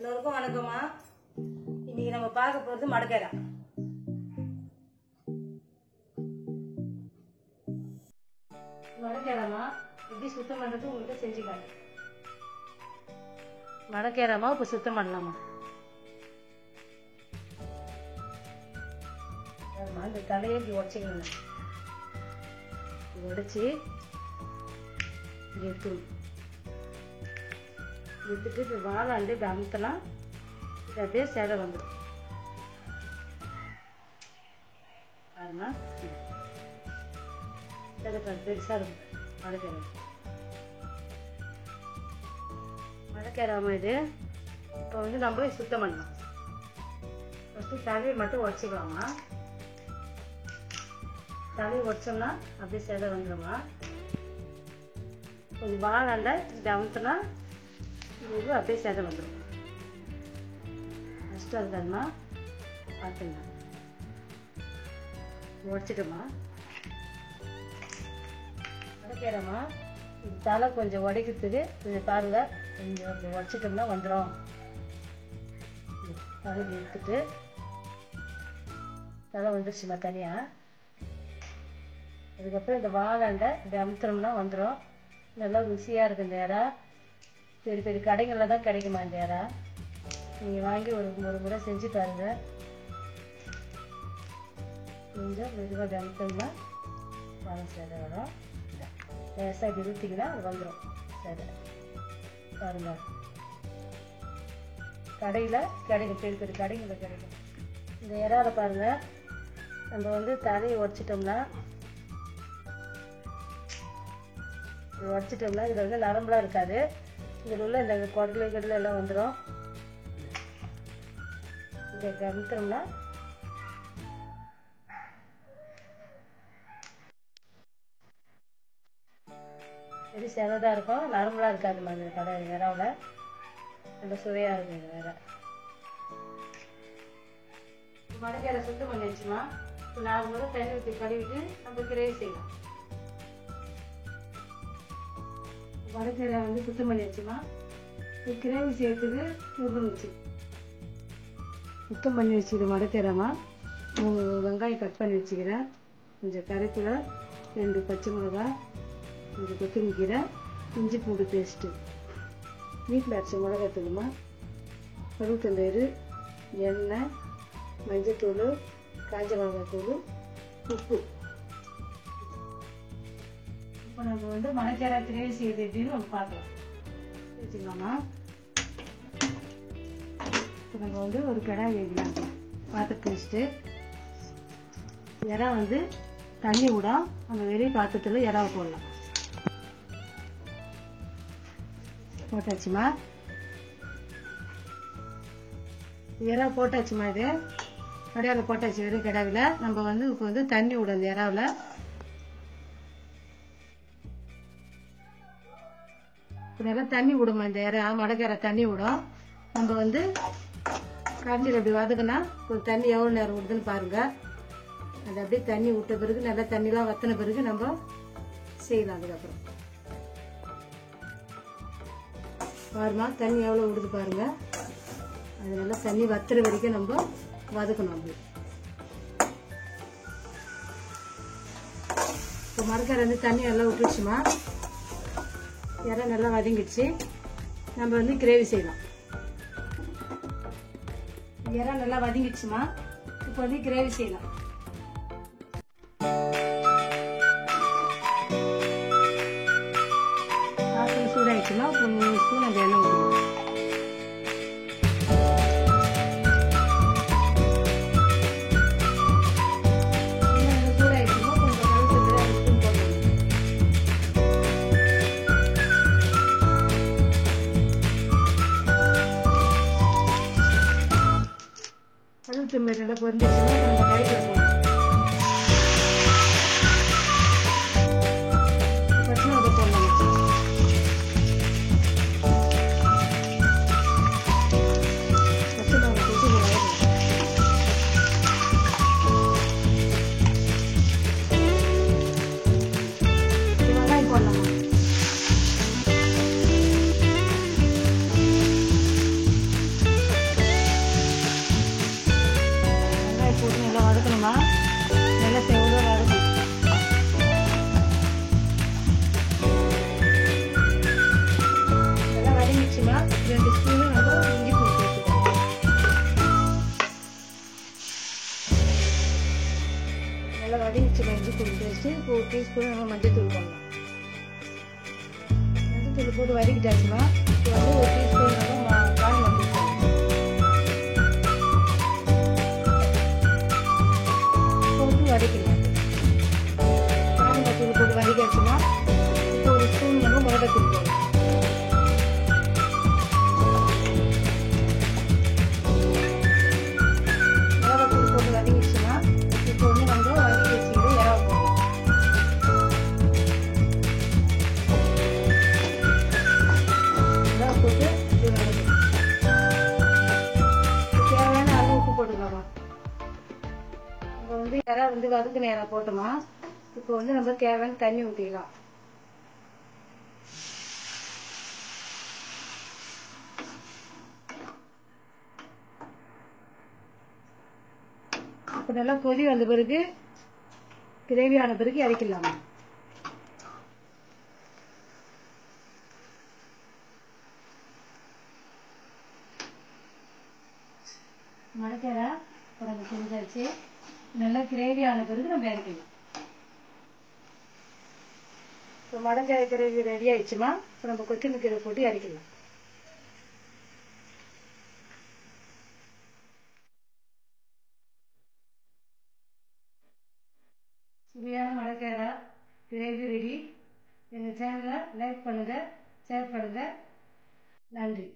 எல்லோருக்கும் வணக்கம்மா. இன்னைக்கு நம்ம பார்க்க போறது மடக்கேரா. மடக்கேராமா எப்படி சுத்தம் பண்றது உங்கள்கிட்ட செஞ்சுக்காங்க. மடக்கேராமா இப்போ சுத்தம் பண்ணலாமா? இந்த தலையை இப்படி உடச்சிக்கணும். உடைச்சி எடுத்துட்டு இப்போ வாழாண்டு இப்படி அமுத்தலாம். இது அப்படியே சேலை வந்துடும். பாருங்க, பெருசாக இருக்கும் மடக்கேரா. மடக்கேராம இது இப்போ வந்து நம்ம சுத்தம் பண்ணலாம். ஃபஸ்ட்டு தலையை மட்டும் உடச்சிக்கலாமா. தலையை உடச்சோம்னா அப்படியே சேலை வந்துடுமா. கொஞ்சம் வாழாண்ட இப்படி அமுத்தினா இது அப்படியே சேதை வந்துடும். ஃபஸ்ட்டு அதுதான்மா பார்த்துங்க. உடச்சிட்டோமா. உடைக்கிறோமா. இது தலை கொஞ்சம் உடைக்கிறதுக்கு கொஞ்சம் பாருங்க. கொஞ்சம் அப்படி உடச்சிட்டோம்னா வந்துடும். தலை எடுத்துட்டு தலை வந்துடுச்சுமா தனியாக. அதுக்கப்புறம் இந்த வாழாண்டை இப்படி அமுத்துறோம்னா வந்துடும். நல்லா ருசியாக இருக்குது இந்த இறா. பெரிய பெரிய கடைகளில் தான் கிடைக்குமா இந்த இறா. நீங்கள் வாங்கி ஒரு முறை செஞ்சு பாருங்கள். கொஞ்சம் மெதுவாக அமுத்தோம்னா வாழை சேதை வரும். லேசாக இப்படி ஊற்றிங்கன்னா அது வந்துடும் சேதை. பாருங்கள், கடையில் கிடைக்கும், பெரிய பெரிய கடைகளில் கிடைக்கும். இந்த இறாவில் பாருங்கள், நம்ம வந்து தலையை உடச்சிட்டோம்னா இதில் வந்து நரம்புலாம் இருக்காது. இதில் உள்ள இந்த குடல் எல்லாம் வந்துடும். இதை கமுத்தோம்னா வெறி செவதாக இருக்கும். நரம்புலாம் இருக்காது மாதிரி கடை இறாவில். ரொம்ப சுவையாக இருக்கும். இது வேற மடக்கேரை சுத்தம் பண்ணி வச்சுமா. இப்போ 4 முறை தண்ணி ஊற்றி கழுவிட்டு நம்ம கிரேவி செய்யலாம். மடக்கேரை வந்து சுத்தம் பண்ணி வச்சுமா. கிரேவி செய்யறதுக்கு உருளைச்சு சுத்தம் பண்ணி வச்சுக்கிறேன். மடக்கேராமா 3 வெங்காயம் கட் பண்ணி வச்சுக்கிறேன். கொஞ்சம் கருவேப்பிலை, 2 பச்சை மிளகாய், கொஞ்சம் கொத்தமல்லி கீரை, இஞ்சி பூண்டு பேஸ்ட்டு, வீட்டில் அரைச்ச மிளகாத்தூளுமா, கருவேப்பிலை, எண்ணெய், மஞ்சத்தூள், காஞ்ச மிளகாத்தூள், உப்பு. இப்போ நம்ம வந்து மடக்கேரா கிரேவி செய்யுது எப்படின்னு நம்ம பார்க்கலாம். வச்சுக்கலாமா. இப்போ நம்ம வந்து ஒரு கடாய் வைக்கலாம். பாத்திரத்தை வச்சுட்டு இறா வந்து தண்ணி விட நம்ம வெறி பாத்திரத்தில் இறாவை போடலாம். போட்டாச்சுமா. இறா போட்டாச்சுமா. இது கடாயில் போட்டாச்சு. வெறும் கடாவில் நம்ம வந்து இப்போ வந்து தண்ணி விடும். அந்த இறாவில் இதெல்லாம் தண்ணி விடுமா. இந்த இறா மடக்கேரை தண்ணி விடும். நம்ம வந்து கரைஞ்சில் அப்படி வதக்குனா ஒரு தண்ணி எவ்வளோ நேரம் விடுதுன்னு பாருங்க. அது அப்படியே தண்ணி விட்ட பிறகு நல்லா தண்ணிலாம் வத்தின பிறகு நம்ம செய்யலாம். அதுக்கப்புறம் பாருமா தண்ணி எவ்வளோ விடுது பாருங்க. அது நல்லா தண்ணி வத்துற வரைக்கும் நம்ம வதக்கணும். அப்படி இப்போ மடக்கேரை வந்து தண்ணி நல்லா விட்டுருச்சுமா. இறா நல்லா வதங்கிடுச்சு. நம்ம வந்து கிரேவி செய்யலாம். இறா நல்லா வதங்கிடுச்சுமா. இப்போ வந்து கிரேவி செய்யலாம். சூடாயிடுச்சுமா. இப்போ 3 ஸ்பூன் அந்த எண்ணெய் ஊற்றணும். நல்லா பொரிஞ்சிச்சுன்னா நம்ம கறியில் போடணும். பச்சை மிளகாய் போடணும். பச்சை மிளகாய் போட்டு வெங்காயம் போடலாமா. நல்லா வதங்கிச்சுமா இஞ்சி பூண்டு பேஸ்ட்டு. இப்போ 1 டீஸ்பூன் நம்ம மஞ்சள் தூள் போடலாம். மஞ்சள் தூள் போட்டு வதக்கிட்டாச்சுமா. இப்போ வந்து 1 டீஸ்பூன் நம்ம காய் மஞ்சள் போட்டு வதக்கலாம். காய் மஞ்சள் போட்டு வதக்கியாச்சுமா. இப்போ 1 ஸ்பூன் நம்ம மிளகாத்தூள் போடலாம். இறா வந்து வதக்கு நேரம் போட்டோமா. இப்போ வந்து நம்ம தேவையான தண்ணி ஊற்றிக்கலாம். இப்போ நல்லா கொதி வந்த பிறகு கிரேவியான பிறகு இறக்கிடலாமா. மடக்கேரா உடம்பு செஞ்சாச்சு. நல்லா கிரேவியான பிறகு நம்ம இறக்கிடலாம். இப்போ மடக்கேரை கிரேவி ரெடி ஆயிடுச்சுமா. இப்போ நம்ம கொத்தமல்லி கீரை போட்டு இறக்கிடலாம். சுவையான மடக்கேரா கிரேவி ரெடி. எங்கள் சேனலை லைக் பண்ணுங்கள், ஷேர் பண்ணுங்கள். நன்றி.